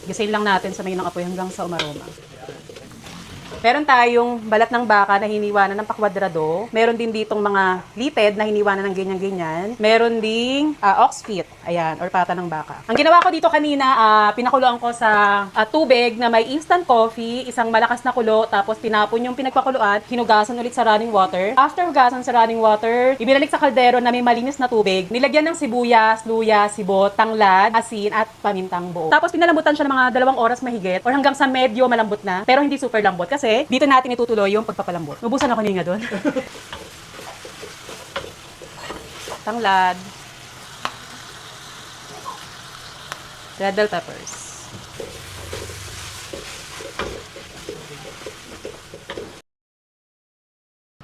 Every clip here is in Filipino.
Gisayin lang natin sa may ng apoy hanggang sa umaroma. Meron tayong balat ng baka na hiniwanan ng pakwadrado. Meron din ditong mga lited na hiniwanan ng ganyan-ganyan. Meron ding ox feet. Ayan, or pata ng baka. Ang ginawa ko dito kanina, pinakuloan ko sa tubig na may instant coffee, isang malakas na kulo, tapos tinapon yung pinagpakuluan, hinugasan ulit sa running water. After hugasan sa running water, ibinalik sa kaldero na may malinis na tubig, nilagyan ng sibuyas, luya, sibot, tanglad, asin, at pamintang buo. Tapos pinalambutan siya ng mga 2 oras mahigit or hanggang sa medyo malambot na, pero hindi super lambot kasi dito natin itutuloy yung pagpapalambot. Ubusan ako niya doon. Tanglad. Red bell peppers.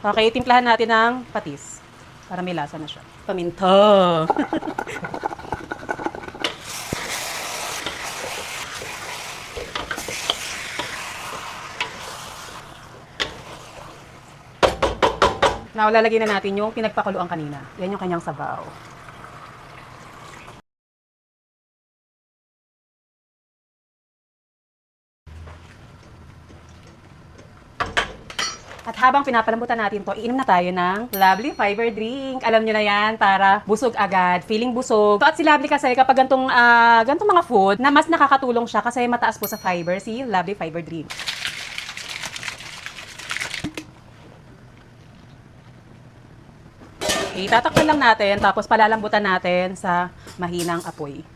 Okay, timplahan natin ng patis para may lasa na siya. Paminta. Now, lalagyan na natin yung pinagpakuluan kanina. Yan yung kanyang sabaw. At habang pinapalambutan natin to, iinom na tayo ng Lovely Fiber Drink. Alam nyo na yan, para busog agad, feeling busog. So, at si Lovely kasi kapag gantong mga food, na mas nakakatulong siya kasi mataas po sa fiber, si Lovely Fiber Drink. Itatakpan lang natin, tapos palalambutan natin sa mahinang apoy.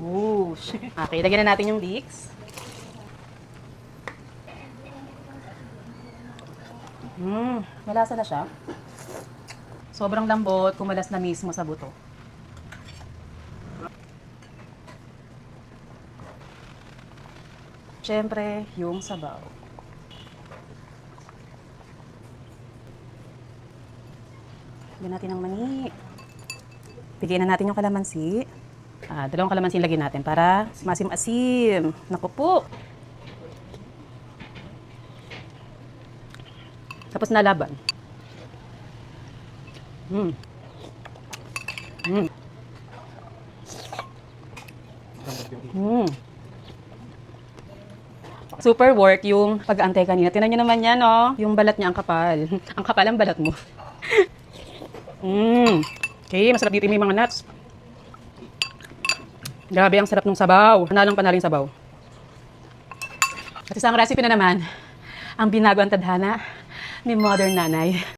Ooh. Okay, lagyan na natin yung leeks. Malasa na siya. Sobrang lambot, kumalas na mismo sa buto. Siyempre, yung sabaw. Lagyan natin ng mani. Piliin na natin yung kalamansi. 2 kalamansi lagyan natin para masim-asim. Naku po. Tapos nalaban. Super work yung pag-aantay kanina. Tingnan nyo naman yan, no? Yung balat niya ang kapal. Ang kapal ang balat mo. Okay, masarap dito yung mga nuts. Grabe, ang sarap ng sabaw. Panalang sabaw. At isang recipe na naman, ang binago ang tadhana ni Modern Nanay.